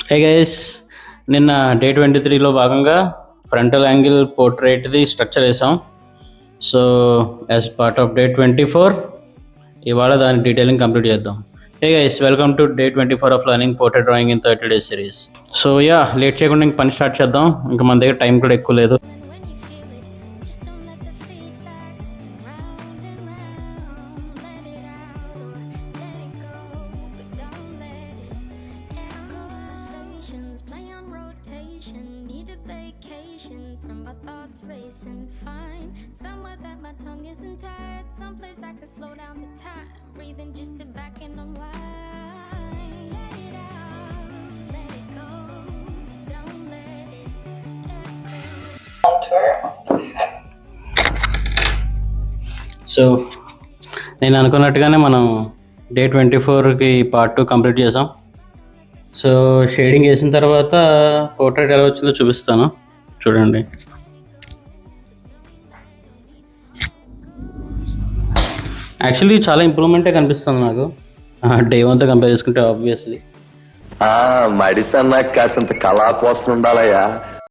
Hey guys, నిన్న day 23లో భాగంగా ఫ్రంటల్ యాంగిల్ పోర్ట్రేట్ది స్ట్రక్చర్ వేసాం. So as part of day 24 ఇవాళ దాని డీటెయిలింగ్ కంప్లీట్ చేద్దాం. Hey guys, welcome to day 24 of learning portrait drawing in 30 days series. So late చేయకుండా ఇంక పని స్టార్ట్ చేద్దాం. ఇంకా మన దగ్గర టైం కూడా ఎక్కువ లేదు. సో నేను అనుకున్నట్టుగానే మనం డే 24కి పార్ట్ 2 కంప్లీట్ చేసాం. సో షేడింగ్ వేసిన తర్వాత పోర్ట్రేట్ ఎలా వచ్చిందో చూపిస్తాను, చూడండి. యాక్చువల్లీ చాలా ఇంప్రూవ్మెంటే కనిపిస్తుంది నాకు డే 1తో కంపేర్ చేసుకుంటే. ఆబ్వియస్లీ మడిసన్నా కాసంత కళా కోసం ఉండాలయ్యా.